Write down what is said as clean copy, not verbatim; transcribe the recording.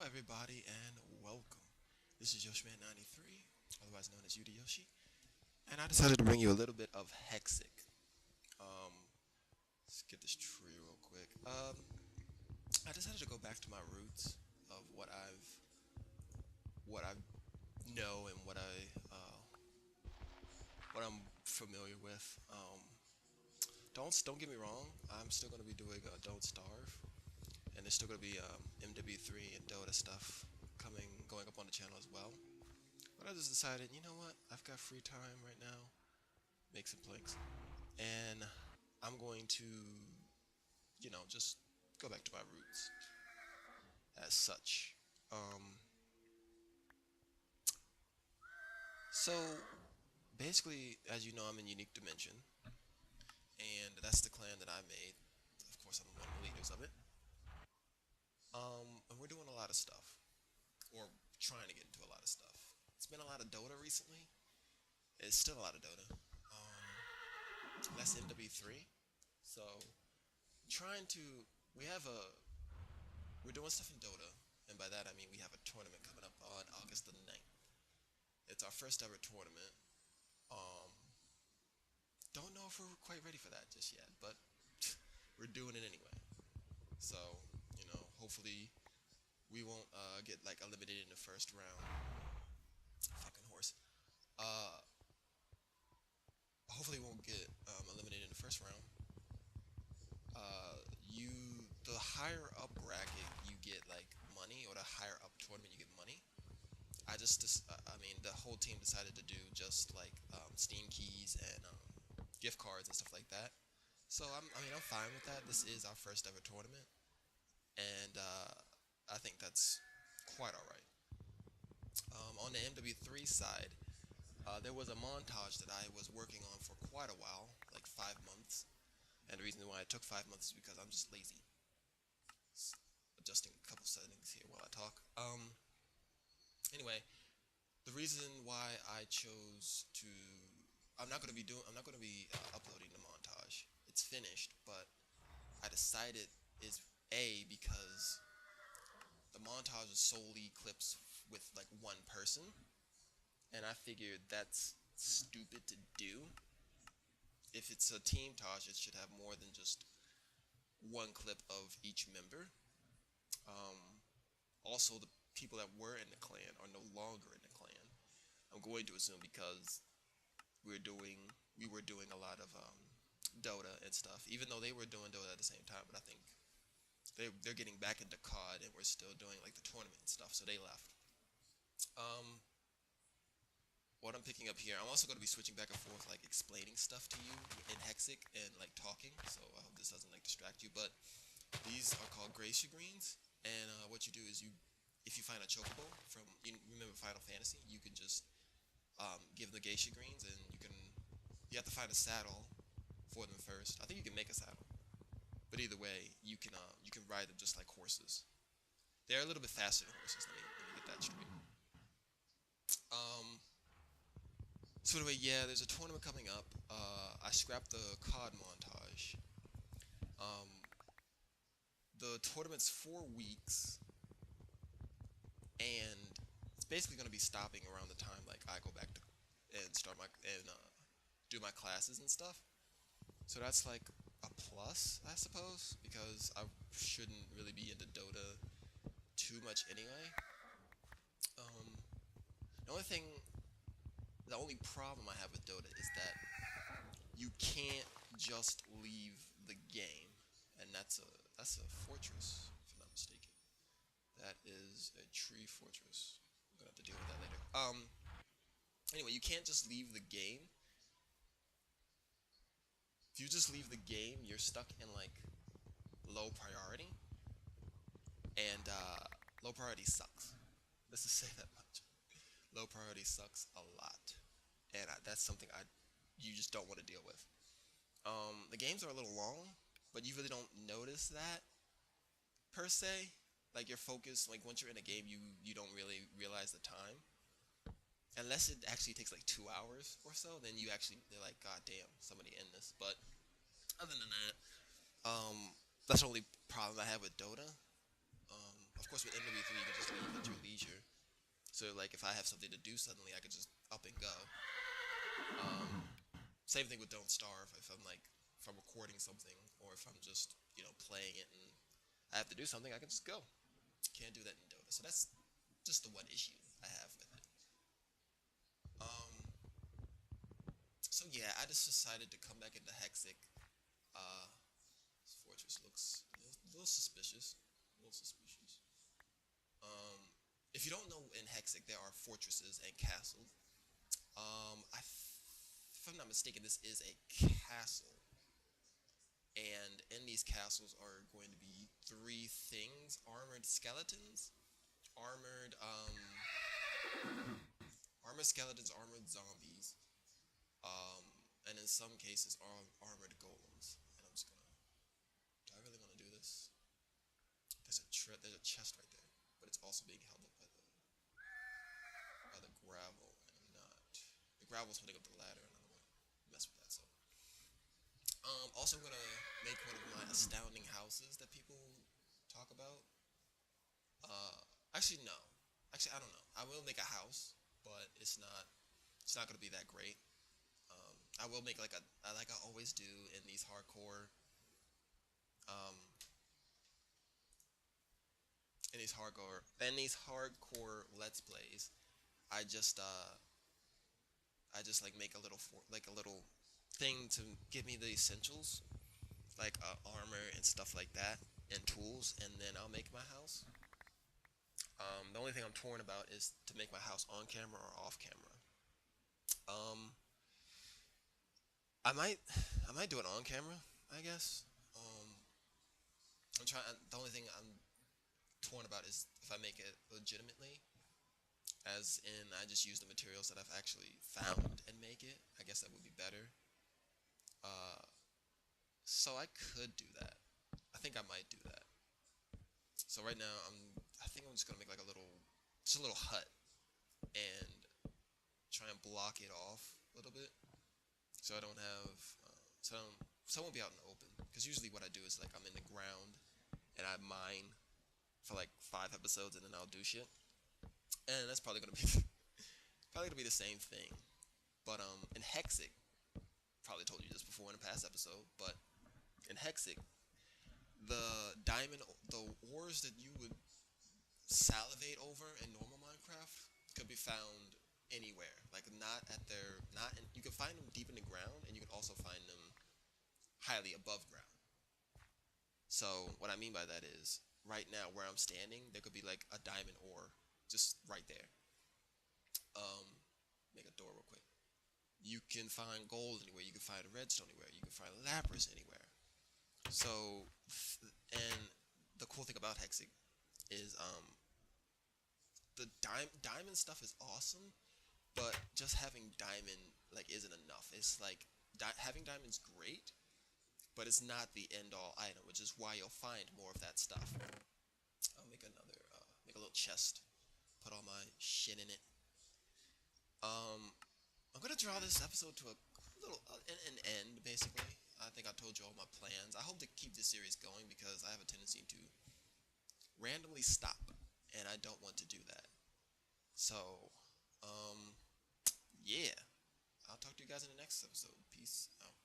everybody, and welcome. This is Yoshman93, otherwise known as Yoshi, and I decided to bring you a little bit of Hexxit. Um, let's get this tree real quick. I decided to go back to my roots of what I know and what I'm familiar with. Don't get me wrong. I'm still gonna be doing Don't Starve, and there's still gonna be MW3 and Dota stuff going up on the channel as well. But I just decided, you know what? I've got free time right now. Make some planks, and I'm going to, just go back to my roots as such. Um, so basically, as you know, I'm in UniQueDimension, and that's the clan that I made. Of course, I'm one of the leaders of it. And we're doing a lot of stuff, or trying to get into a lot of stuff. It's been a lot of Dota recently. It's still a lot of Dota. That's MW3. So trying to we have a we're doing stuff in Dota, and by that I mean we have a tournament coming up on August the 9th. It's our first ever tournament. Um, don't know if we're quite ready for that just yet, but we're doing it anyway. So, hopefully we won't get like eliminated in the first round. Fucking horse. Uh, hopefully we won't get eliminated in the first round. You the higher up bracket you get like money, or the higher up tournament you get money. I mean, the whole team decided to do just like Steam keys and gift cards and stuff like that. So I'm fine with that. This is our first ever tournament, and I think that's quite all right. On the MW3 side, there was a montage that I was working on for quite a while, like 5 months. And the reason why it took 5 months is because I'm just lazy. Adjusting a couple settings here while I talk. Anyway, the reason why I chose to, I'm not gonna be uploading the montage. It's finished, but I decided is A, because the montage is solely clips with like one person, and I figured that's stupid to do. If it's a team Taj, it should have more than just one clip of each member. Um, Also, the people that were in the clan are no longer in the clan. I'm going to assume because we were doing a lot of Dota and stuff, even though they were doing Dota at the same time. But I think they're getting back into COD, and we're still doing like the tournament and stuff, so they left. Um, what I'm picking up here, I'm also going to be switching back and forth, like explaining stuff to you in Hexxit and like talking. So I hope this doesn't like distract you. But these are called Gracia Greens, and what you do is if you find a chocobo from, you remember Final Fantasy, you can just give the Geisha Greens, and you have to find a saddle for them first. I think you can make a saddle, but either way, you can ride them just like horses. They're a little bit faster than horses. Let me get that straight. Um, So anyway, yeah, there's a tournament coming up. I scrapped the COD montage. Um, the tournament's 4 weeks, and it's basically going to be stopping around the time like I go back to and start my and do my classes and stuff. So that's like a plus, I suppose, because I shouldn't really be into Dota too much anyway. Um, the only thing, the only problem I have with Dota is that you can't just leave the game, and that's a fortress, if I'm not mistaken. That is a tree fortress. I'm gonna have to deal with that later. Anyway, you can't just leave the game. If you just leave the game, you're stuck in like low priority, and low priority sucks. Let's just say that much. Low priority sucks a lot, and that's something you just don't want to deal with. The games are a little long, but you really don't notice that per se. Like your focus, like once you're in a game, you don't really realize the time, unless it actually takes like 2 hours or so. Then they're like, God damn, somebody end this. But other than that, that's the only problem I have with Dota. Of course, with MW3 you can just leave So like if I have something to do suddenly, I could just up and go. Um, Same thing with Don't Starve. If I'm recording something or if I'm just playing it and I have to do something, I can just go. Can't do that in Dota. So that's just the one issue I have with it. Um, so yeah, I just decided to come back into Hexxit. This fortress looks a little suspicious. A little suspicious. Um, if you don't know, in Hexxit there are fortresses and castles. If I'm not mistaken, this is a castle, and in these castles are going to be three things: armored skeletons, armored armored skeletons, armored zombies, um, and in some cases armored golems. And I'm just gonna. Do I really want to do this? There's a chest right there, but it's also being held up by the gravel, and I'm not. The gravel's holding up the ladder, and I don't want to mess with that. So, also I'm gonna make one of my astounding houses that people talk about. Uh, actually no. Actually, I don't know. I will make a house, but it's not gonna be that great. I will make like I always do in these um hardcore let's plays. I just uh I just like make a little thing to give me the essentials, like armor and stuff like that, and tools, and then I'll make my house. The only thing I'm torn about is to make my house on camera or off camera. Um, I might I might do it on camera, I guess. Um, I'm trying. The only thing I'm torn about is if I make it legitimately, as in I just use the materials that I've actually found and make it. I guess that would be better. Uh, so I could do that. I think I might do that. So right now I think I'm just gonna make like just a little hut and try and block it off a little bit, so I don't have so I won't be out in the open. Because usually what I do is like I'm in the ground and I mine for like 5 episodes and then I'll do shit, and that's probably gonna be probably gonna be the same thing. But in Hexxit, probably told you this before in a past episode, but in Hexxit, the ores that you would salivate over in normal Minecraft could be found anywhere. Like not in, you can find them deep in the ground, and you can also find them highly above ground. So what I mean by that is, right now where I'm standing, there could be like a diamond ore just right there. Um, Make a door real quick. You can find gold anywhere. You can find redstone anywhere. You can find lapis anywhere. So, and the cool thing about Hexxit is the diamond stuff is awesome, but just having diamond like isn't enough. It's like having diamond's great, but it's not the end all item, which is why you'll find more of that stuff. I'll make a little chest, put all my shit in it. I'm gonna draw this episode to a little an end, basically. I think I told you all my plans. I hope to keep this series going because I have a tendency to randomly stop, and I don't want to do that. So, yeah. I'll talk to you guys in the next episode. Peace out.